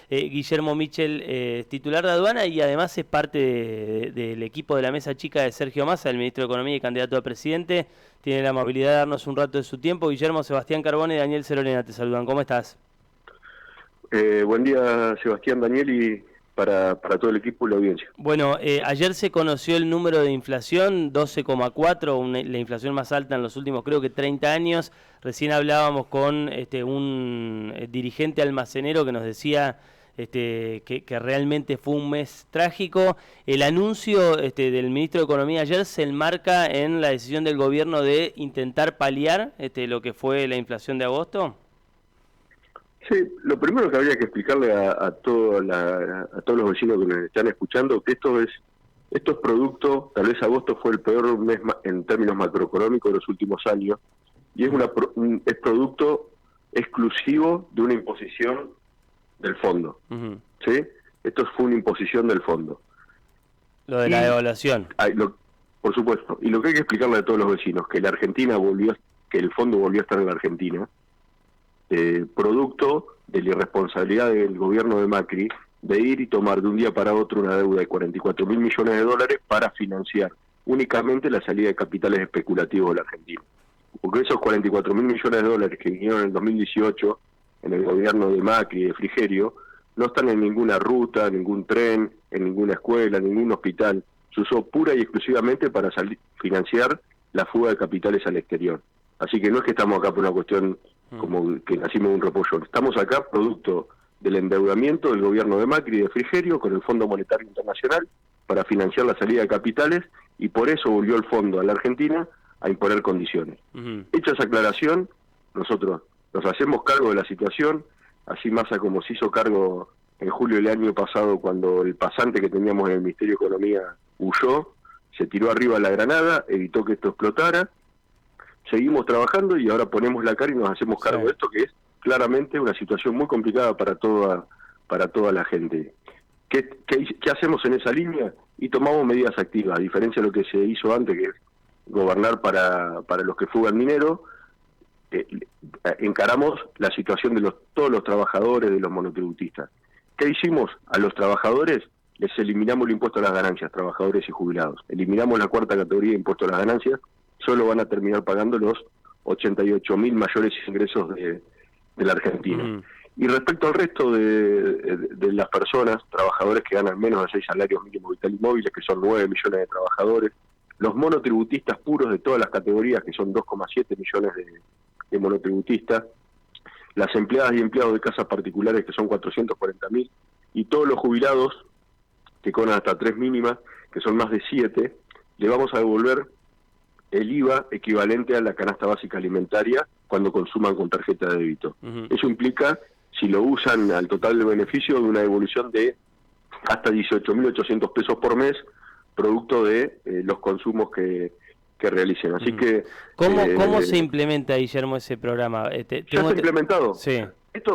Guillermo Michel, titular de aduana y además es parte del equipo de la mesa chica de Sergio Massa, el ministro de Economía y candidato a presidente. Tiene la amabilidad de darnos un rato de su tiempo. Guillermo, Sebastián Carbone y Daniel Cerolena te saludan. ¿Cómo estás? Buen día, Sebastián, Daniel, y para todo el equipo y la audiencia. Bueno, ayer se conoció el número de inflación, 12,4, la inflación más alta en los últimos creo que 30 años. Recién hablábamos con un dirigente almacenero que nos decía que realmente fue un mes trágico. El anuncio del ministro de Economía ayer se enmarca en la decisión del gobierno de intentar paliar lo que fue la inflación de agosto. Sí, lo primero que habría que explicarle a todos los vecinos que nos están escuchando, que esto es producto, tal vez agosto fue el peor mes en términos macroeconómicos de los últimos años, y es producto exclusivo de una imposición del fondo. ¿Sí? Esto fue una imposición del fondo. Lo de la devaluación. Por supuesto. Y lo que hay que explicarle a todos los vecinos, que que el fondo volvió a estar en la Argentina, producto de la irresponsabilidad del gobierno de Macri de ir y tomar de un día para otro una deuda de 44 mil millones de dólares para financiar únicamente la salida de capitales especulativos de la Argentina. Porque esos 44 mil millones de dólares que vinieron en el 2018 en el gobierno de Macri y de Frigerio no están en ninguna ruta, en ningún tren, en ninguna escuela, en ningún hospital. Se usó pura y exclusivamente para financiar la fuga de capitales al exterior. Así que no es que estamos acá por una cuestión como que nacimos de un repollo. Estamos acá producto del endeudamiento del gobierno de Macri y de Frigerio con el Fondo Monetario Internacional para financiar la salida de capitales, y por eso volvió el fondo a la Argentina a imponer condiciones. Hecha esa aclaración, nosotros nos hacemos cargo de la situación, así Massa como se hizo cargo en julio del año pasado cuando el pasante que teníamos en el Ministerio de Economía huyó, se tiró arriba de la granada, evitó que esto explotara. Seguimos trabajando y ahora ponemos la cara y nos hacemos cargo de esto, que es claramente una situación muy complicada para toda la gente. ¿Qué hacemos en esa línea? Y tomamos medidas activas, a diferencia de lo que se hizo antes, que es gobernar para los que fugan dinero. Encaramos la situación de todos los trabajadores, de los monotributistas. ¿Qué hicimos? A los trabajadores les eliminamos el impuesto a las ganancias, trabajadores y jubilados. Eliminamos la cuarta categoría de impuesto a las ganancias, solo van a terminar pagando los 88.000 mayores ingresos de la Argentina. Y respecto al resto de las personas, trabajadores que ganan menos de 6 salarios mínimos vital y móviles, que son 9 millones de trabajadores, los monotributistas puros de todas las categorías, que son 2,7 millones de monotributistas, las empleadas y empleados de casas particulares, que son 440.000, y todos los jubilados, que cobran hasta 3 mínimas, que son más de 7, le vamos a devolver el IVA equivalente a la canasta básica alimentaria cuando consuman con tarjeta de débito. Eso implica, si lo usan al total del beneficio, de una devolución de hasta 18.800 pesos por mes, producto de los consumos que realicen. Así que... ¿Cómo se implementa, Guillermo, ese programa? ¿Ya está implementado? Sí. Esto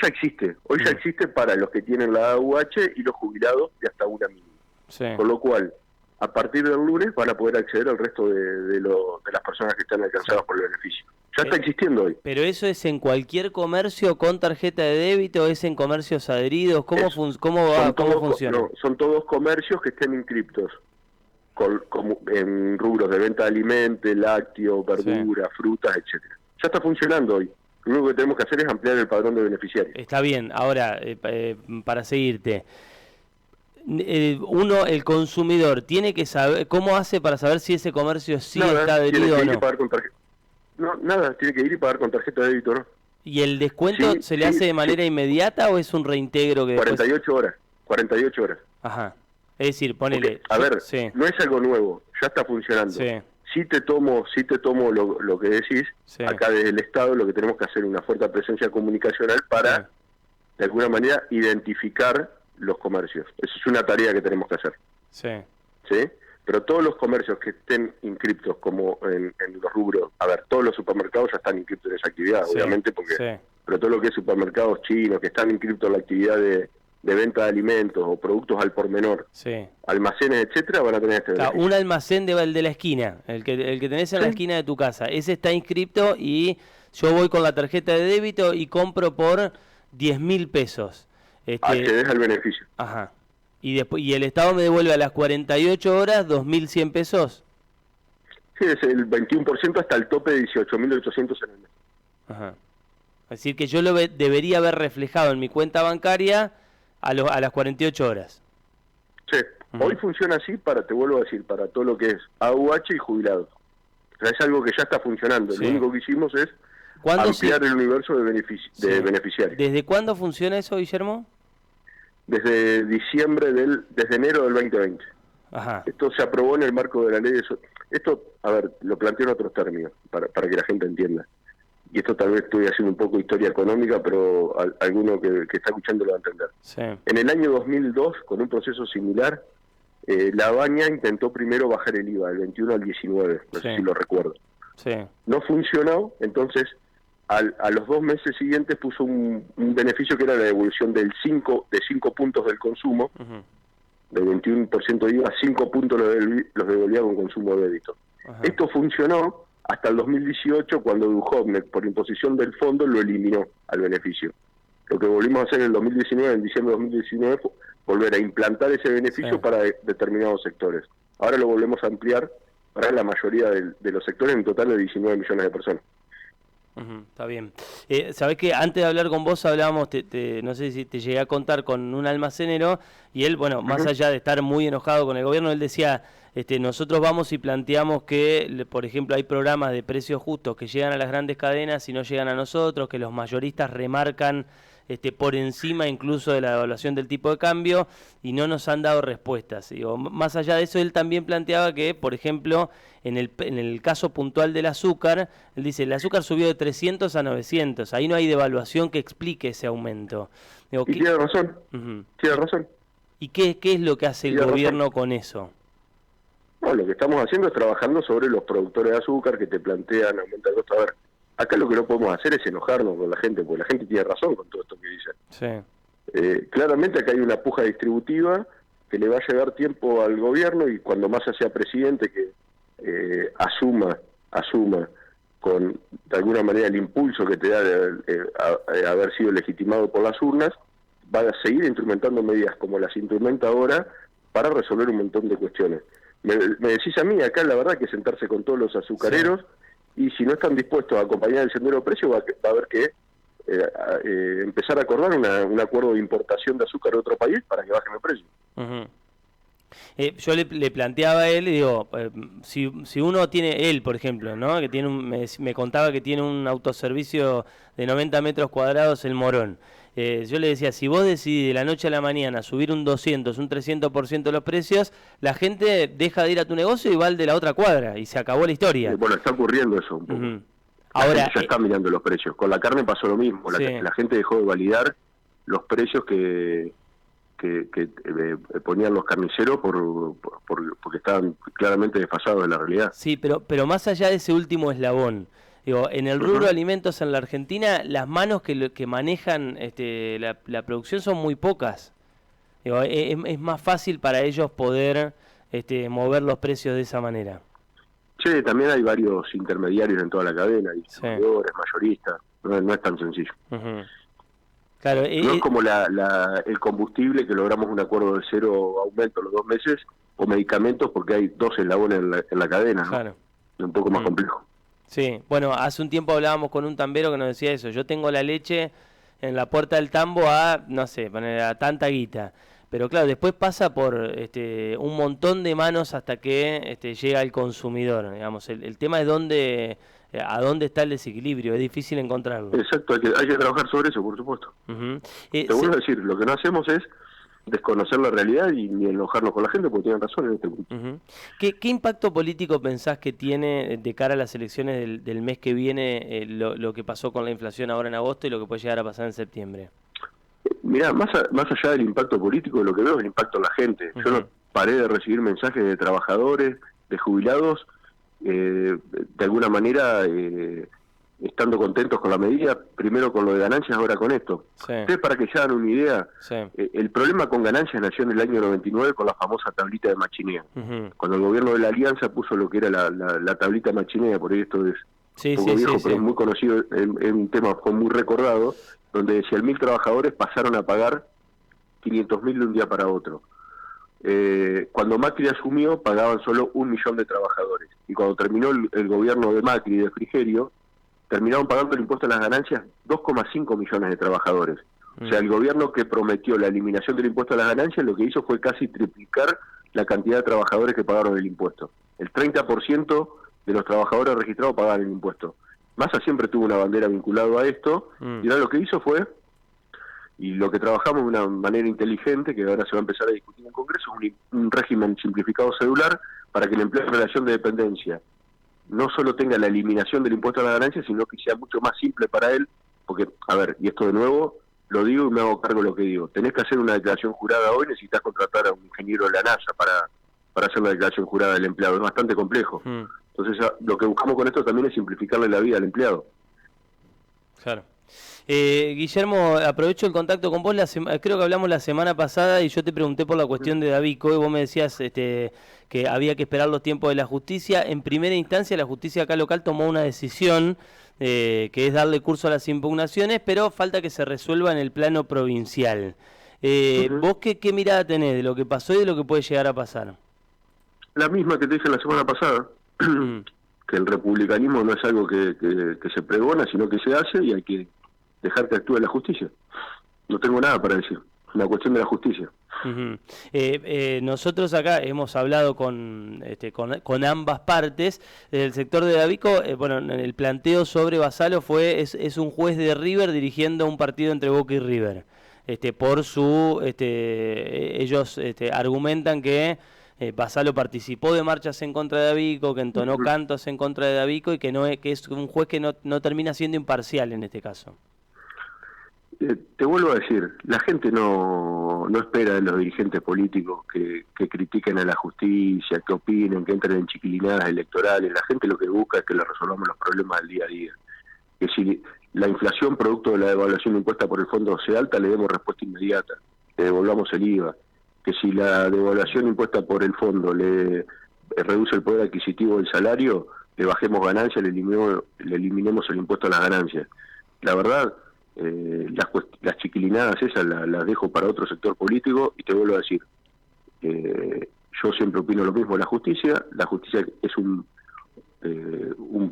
ya existe. Hoy ya existe para los que tienen la AUH y los jubilados de hasta una mínima. Sí. Con lo cual, a partir del lunes van a poder acceder al resto de las personas que están alcanzadas por el beneficio. Ya está existiendo hoy. ¿Pero eso es en cualquier comercio con tarjeta de débito? ¿Es en comercios adheridos? ¿Cómo funciona? No, son todos comercios que estén inscriptos en rubros de venta de alimentos, lácteos, verduras, frutas, etcétera. Ya está funcionando hoy. Lo único que tenemos que hacer es ampliar el padrón de beneficiarios. Está bien. Ahora, para seguirte, el consumidor tiene que saber, ¿cómo hace para saber si ese comercio está adherido o no? Nada, tiene que ir y pagar con tarjeta de débito, ¿no? ¿Y el descuento se le hace de manera inmediata o es un reintegro que 48 horas. Ajá. Es decir, ponele... Porque, no es algo nuevo, ya está funcionando. Sí te tomo lo que decís, acá desde el Estado lo que tenemos que hacer es una fuerte presencia comunicacional para, de alguna manera, identificar los comercios. Esa es una tarea que tenemos que hacer. ¿Sí? Pero todos los comercios que estén inscriptos como en los rubros, todos los supermercados ya están inscritos en esa actividad, obviamente, pero todo lo que es supermercados chinos, que están inscritos en la actividad de venta de alimentos o productos al por menor, almacenes, etcétera, van a tener este beneficio. Un almacén el de la esquina, el que tenés en la esquina de tu casa, ese está inscripto y yo voy con la tarjeta de débito y compro por 10.000 pesos. Accedes al beneficio. Ajá. Y después, y el Estado me devuelve a las 48 horas 2.100 pesos. Sí, es el 21% hasta el tope de 18.800 en el mes. Ajá. Es decir, que yo debería haber reflejado en mi cuenta bancaria a las 48 horas. Sí, hoy funciona así te vuelvo a decir, para todo lo que es AUH y jubilados. O sea, es algo que ya está funcionando. Sí. Lo único que hicimos es ampliar el universo de beneficiarios. ¿Desde cuándo funciona eso, Guillermo? Desde enero del 2020. Ajá. Esto se aprobó en el marco de la ley de... Esto, a ver, lo planteo en otros términos, para que la gente entienda. Y esto tal vez estoy haciendo un poco de historia económica, pero alguno que está escuchando lo va a entender. Sí. En el año 2002, con un proceso similar, La Baña intentó primero bajar el IVA, del 21 al 19, no sé si lo recuerdo. Sí. No funcionó, entonces a los 2 meses siguientes puso un beneficio que era la devolución de 5 puntos del consumo, del 21% de IVA, 5 puntos los devolvía con consumo de débito. Ajá. Esto funcionó hasta el 2018, cuando Duhovne, por imposición del fondo, lo eliminó al beneficio. Lo que volvimos a hacer en el 2019, en diciembre de 2019, fue volver a implantar ese beneficio para determinados sectores. Ahora lo volvemos a ampliar para la mayoría de los sectores, en total de 19 millones de personas. Está bien. Sabés que antes de hablar con vos hablábamos, no sé si te llegué a contar con un almacenero, y él, bueno, más allá de estar muy enojado con el gobierno, él decía, nosotros vamos y planteamos que, por ejemplo, hay programas de precios justos que llegan a las grandes cadenas y no llegan a nosotros, que los mayoristas remarcan por encima incluso de la devaluación del tipo de cambio, y no nos han dado respuestas. Digo, más allá de eso, él también planteaba que, por ejemplo, en el caso puntual del azúcar, él dice, el azúcar subió de 300 a 900, ahí no hay devaluación que explique ese aumento. Digo, y tiene razón, tiene razón. ¿Y qué es lo que hace el gobierno con eso? No, lo que estamos haciendo es trabajando sobre los productores de azúcar que te plantean aumentar el costo. A ver, acá lo que no podemos hacer es enojarnos con la gente, porque la gente tiene razón con todo esto que dice. Sí. Claramente acá hay una puja distributiva que le va a llevar tiempo al gobierno, y cuando Massa sea presidente, que asuma con de alguna manera el impulso que te da de haber sido legitimado por las urnas, va a seguir instrumentando medidas como las instrumenta ahora para resolver un montón de cuestiones. Me decís a mí, acá la verdad que sentarse con todos los azucareros, y si no están dispuestos a acompañar el sendero de precio, va a haber que empezar a acordar un acuerdo de importación de azúcar de otro país para que bajen el precio. Yo le planteaba a él, y digo, si uno tiene, él por ejemplo, ¿no? Que tiene me contaba que tiene un autoservicio de 90 metros cuadrados, el Morón. Yo le decía, si vos decidís de la noche a la mañana subir un 200, un 300% los precios, la gente deja de ir a tu negocio y va al de la otra cuadra, y se acabó la historia. Bueno, está ocurriendo eso un poco. Ahora ya está mirando los precios. Con la carne pasó lo mismo. La gente dejó de validar los precios que ponían los carniceros porque estaban claramente desfasados de la realidad. Sí, pero más allá de ese último eslabón, digo, en el rubro de alimentos en la Argentina, las manos que manejan la producción son muy pocas. Digo, es más fácil para ellos poder mover los precios de esa manera. Sí, también hay varios intermediarios en toda la cadena, distribuidores, mayoristas, no es tan sencillo. Claro, no es como el combustible, que logramos un acuerdo de 0 aumento los 2 meses, o medicamentos, porque hay 2 eslabones en la cadena, ¿no? Claro. Es un poco más complejo. Sí, bueno, hace un tiempo hablábamos con un tambero que nos decía eso. Yo tengo la leche en la puerta del tambo a, no sé, a tanta guita. Pero claro, después pasa por un montón de manos hasta que llega al consumidor. Digamos, el tema es a dónde está el desequilibrio, es difícil encontrarlo. Exacto, hay que trabajar sobre eso, por supuesto. Te vuelvo a decir, lo que no hacemos es desconocer la realidad y ni enojarnos con la gente, porque tienen razón en este punto. ¿Qué impacto político pensás que tiene de cara a las elecciones del mes que viene lo que pasó con la inflación ahora en agosto y lo que puede llegar a pasar en septiembre? Mirá, más allá del impacto político, lo que veo es el impacto en la gente. Yo no paré de recibir mensajes de trabajadores, de jubilados, de alguna manera estando contentos con la medida, primero con lo de ganancias, ahora con esto. Ustedes, para que se hagan una idea, el problema con ganancias nació en el año 99 con la famosa tablita de Machinea. Cuando el gobierno de la Alianza puso lo que era la tablita de Machinea, por ahí esto es un poco viejo, pero es muy conocido, es un tema fue muy recordado, donde de 100.000 trabajadores pasaron a pagar 500.000 de un día para otro. Cuando Macri asumió, pagaban solo 1 millón de trabajadores. Y cuando terminó el gobierno de Macri y de Frigerio, terminaron pagando el impuesto a las ganancias 2,5 millones de trabajadores. O sea, el gobierno que prometió la eliminación del impuesto a las ganancias, lo que hizo fue casi triplicar la cantidad de trabajadores que pagaron el impuesto. El 30% de los trabajadores registrados pagaban el impuesto. Massa siempre tuvo una bandera vinculada a esto, y ahora lo que hizo fue, y lo que trabajamos de una manera inteligente, que ahora se va a empezar a discutir en el Congreso, es un régimen simplificado celular para que el empleo en relación de dependencia no solo tenga la eliminación del impuesto a la ganancia, sino que sea mucho más simple para él, porque, a ver, y esto de nuevo, lo digo y me hago cargo de lo que digo, tenés que hacer una declaración jurada hoy, necesitas contratar a un ingeniero de la NASA para hacer la declaración jurada del empleado, es bastante complejo. Entonces, lo que buscamos con esto también es simplificarle la vida al empleado. Claro. Guillermo, aprovecho el contacto con vos, creo que hablamos la semana pasada y yo te pregunté por la cuestión de Davico y vos me decías que había que esperar los tiempos de la justicia. En primera instancia la justicia acá local tomó una decisión que es darle curso a las impugnaciones, pero falta que se resuelva en el plano provincial. ¿Vos qué mirada tenés de lo que pasó y de lo que puede llegar a pasar? La misma que te dije la semana pasada, que el republicanismo no es algo que se pregona, sino que se hace y hay que dejar que actúe la justicia. No tengo nada para decir, es una cuestión de la justicia. Nosotros acá hemos hablado con ambas partes. Desde el sector de Davico, bueno, el planteo sobre Vassallo es un juez de River dirigiendo un partido entre Boca y River. Ellos argumentan que Vassallo participó de marchas en contra de Davico, que entonó cantos en contra de Davico y que es un juez que no termina siendo imparcial en este caso. Te vuelvo a decir, la gente no espera de los dirigentes políticos que critiquen a la justicia, que opinen, que entren en chiquilinadas electorales. La gente lo que busca es que le resolvamos los problemas del día a día. Que si la inflación producto de la devaluación impuesta por el fondo sea alta, le demos respuesta inmediata, le devolvamos el IVA. Que si la devaluación impuesta por el fondo le reduce el poder adquisitivo del salario, le bajemos ganancias, le eliminemos el impuesto a las ganancias. La verdad, las chiquilinadas esas las dejo para otro sector político y te vuelvo a decir, yo siempre opino lo mismo de la justicia es un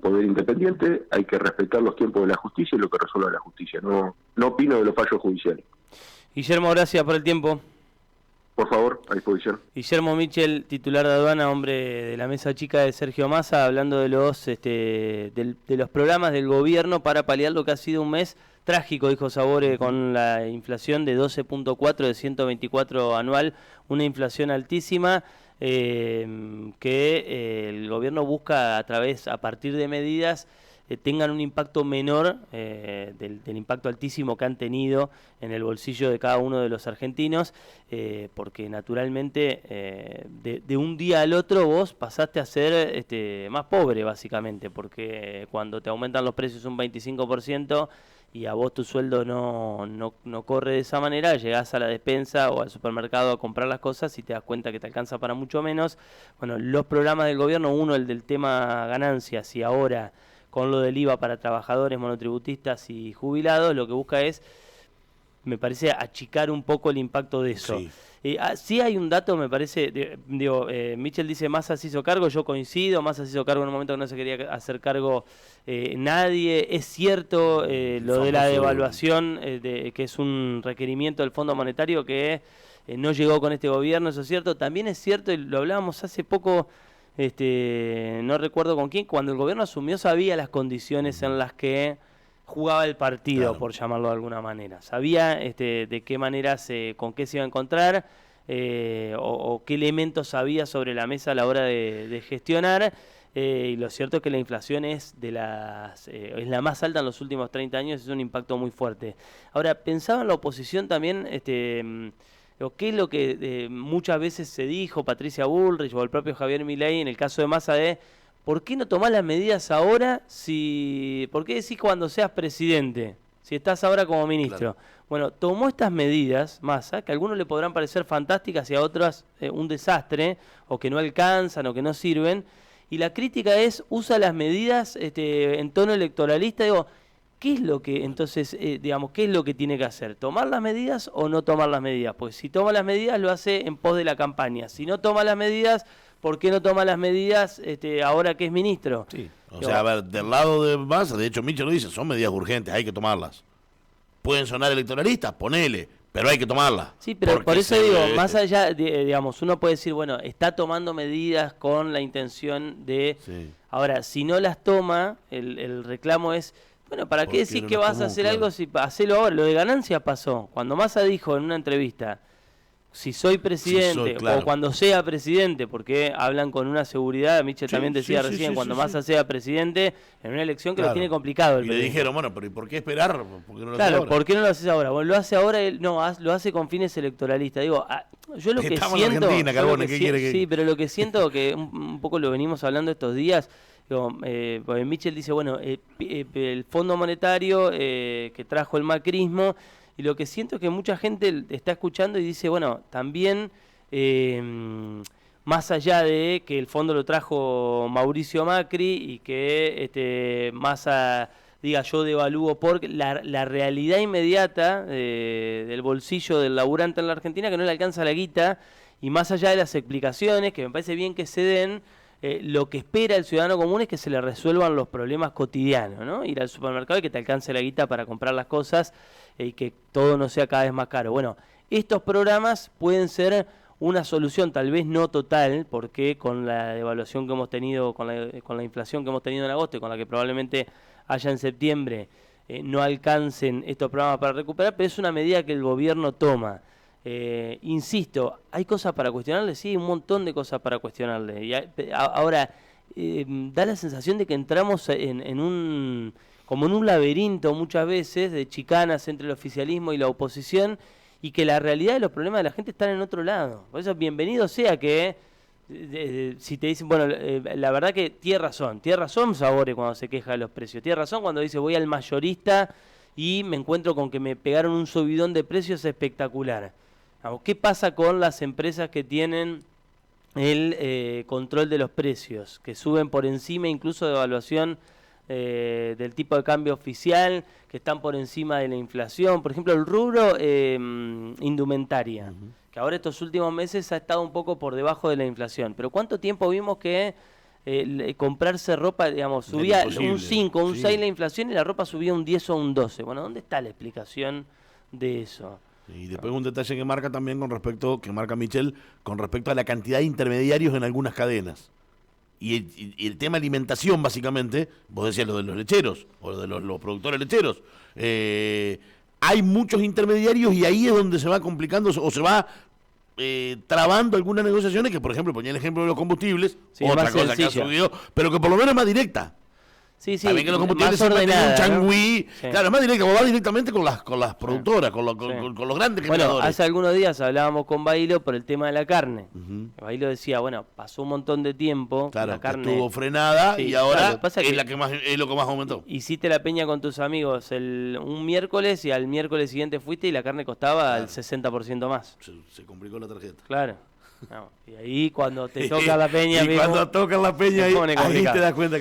poder independiente, hay que respetar los tiempos de la justicia y lo que resuelva la justicia, no opino de los fallos judiciales. Guillermo, gracias por el tiempo. Por favor, a disposición. Guillermo Michel, titular de aduana, hombre de la mesa chica de Sergio Massa, hablando de los programas del gobierno para paliar lo que ha sido un mes trágico, dijo Sabore, con la inflación de 12.4, de 124 anual, una inflación altísima que el gobierno busca a partir de medidas tengan un impacto menor del impacto altísimo que han tenido en el bolsillo de cada uno de los argentinos, porque naturalmente de un día al otro vos pasaste a ser más pobre básicamente, porque cuando te aumentan los precios un 25% y a vos tu sueldo no corre de esa manera, llegás a la despensa o al supermercado a comprar las cosas y te das cuenta que te alcanza para mucho menos. Bueno, los programas del gobierno, uno el del tema ganancias y ahora con lo del IVA para trabajadores, monotributistas y jubilados, lo que busca es, me parece, achicar un poco el impacto de eso. Sí, sí hay un dato, me parece, Michel dice, Massa se hizo cargo, yo coincido, Massa se hizo cargo en un momento que no se quería hacer cargo nadie. Es cierto lo de la devaluación, que es un requerimiento del Fondo Monetario que no llegó con este gobierno, eso es cierto. También es cierto, y lo hablábamos hace poco, no recuerdo con quién, cuando el gobierno asumió sabía las condiciones en las que jugaba el partido, claro, por llamarlo de alguna manera. Sabía de qué manera con qué se iba a encontrar o qué elementos había sobre la mesa a la hora de gestionar. Y lo cierto es que la inflación es la más alta en los últimos 30 años, es un impacto muy fuerte. Ahora, pensaba en la oposición también, qué es lo que muchas veces se dijo Patricia Bullrich o el propio Javier Milei en el caso de Massa ¿por qué no tomás las medidas ahora? ¿Por qué decís cuando seas presidente? Si estás ahora como ministro. Claro. Bueno, tomó estas medidas, Massa, que a algunos le podrán parecer fantásticas y a otras un desastre, o que no alcanzan, o que no sirven. Y la crítica es, usa las medidas en tono electoralista. Digo, ¿qué es lo que, entonces, digamos, qué es lo que tiene que hacer? ¿Tomar las medidas o no tomar las medidas? Pues si toma las medidas lo hace en pos de la campaña. Si no toma las medidas, ¿por qué no toma las medidas ahora que es ministro? Sí. O sea, a ver, del lado de Massa, de hecho Michel lo dice, son medidas urgentes, hay que tomarlas. Pueden sonar electoralistas, ponele, pero hay que tomarlas. Sí, pero por eso digo, más allá, digamos, uno puede decir, bueno, está tomando medidas con la intención de... Sí. Ahora, si no las toma, el reclamo es... Bueno, ¿para qué decís que vas a hacer algo si hacelo ahora? Lo de ganancias pasó. Cuando Massa dijo en una entrevista, si soy presidente o cuando sea presidente, porque hablan con una seguridad, Michel también decía recién, cuando Massa sea presidente, en una elección que lo tiene complicado. El y le dijeron, bueno, pero ¿y por qué esperar? ¿Por qué no lo hace ahora? ¿Por qué no lo haces ahora? Bueno, lo hace ahora, lo hace con fines electoralistas. Digo, yo lo que Estamos siento... en Argentina, Carbone, ¿qué quiere que...? Sí, pero lo que siento que un poco lo venimos hablando estos días... Porque Michel dice, bueno, el Fondo Monetario que trajo el macrismo, y lo que siento es que mucha gente está escuchando y dice, bueno, también más allá de que el fondo lo trajo Mauricio Macri y que Massa diga yo devalúo porque la realidad inmediata del bolsillo del laburante en la Argentina que no le alcanza la guita, y más allá de las explicaciones que me parece bien que se den, lo que espera el ciudadano común es que se le resuelvan los problemas cotidianos, ¿no? Ir al supermercado y que te alcance la guita para comprar las cosas y que todo no sea cada vez más caro. Bueno, estos programas pueden ser una solución, tal vez no total, porque con la devaluación que hemos tenido, con la inflación que hemos tenido en agosto y con la que probablemente haya en septiembre, no alcancen estos programas para recuperar, pero es una medida que el gobierno toma. Insisto, ¿hay cosas para cuestionarle? Sí, un montón de cosas para cuestionarle. Y ahora, da la sensación de que entramos como en un laberinto muchas veces de chicanas entre el oficialismo y la oposición, y que la realidad de los problemas de la gente están en otro lado. Por eso, bienvenido sea que, si te dicen, bueno, la verdad que tiene razón Sabore cuando se queja de los precios, tiene razón cuando dice voy al mayorista y me encuentro con que me pegaron un subidón de precios espectacular. ¿Qué pasa con las empresas que tienen el control de los precios, que suben por encima incluso de evaluación del tipo de cambio oficial, que están por encima de la inflación? Por ejemplo, el rubro indumentaria, que ahora estos últimos meses ha estado un poco por debajo de la inflación. Pero ¿cuánto tiempo vimos que comprarse ropa, digamos, subía un 5, un 6 la inflación y la ropa subía un 10 o un 12? Bueno, ¿dónde está la explicación de eso? Y después un detalle que marca también que marca Michel, con respecto a la cantidad de intermediarios en algunas cadenas. Y el tema alimentación, básicamente, vos decías lo de los lecheros, o lo de los productores lecheros. Hay muchos intermediarios y ahí es donde se va complicando o se va trabando algunas negociaciones que, por ejemplo, ponía el ejemplo de los combustibles, otra cosa que ha subido, pero que por lo menos es más directa. Sí, también que los combustibles se meten en un changüí. ¿No? Claro, es más directo, va directamente con las productoras, con los grandes generadores. Bueno, hace algunos días hablábamos con Bailo por el tema de la carne. Bailo decía, bueno, pasó un montón de tiempo, claro, la carne estuvo frenada y ahora es lo que más aumentó. Hiciste la peña con tus amigos un miércoles y al miércoles siguiente fuiste y la carne costaba el 60% más. Se complicó la tarjeta. Claro. No, y ahí cuando te toca la peña, cuando toca la peña ahí te das cuenta que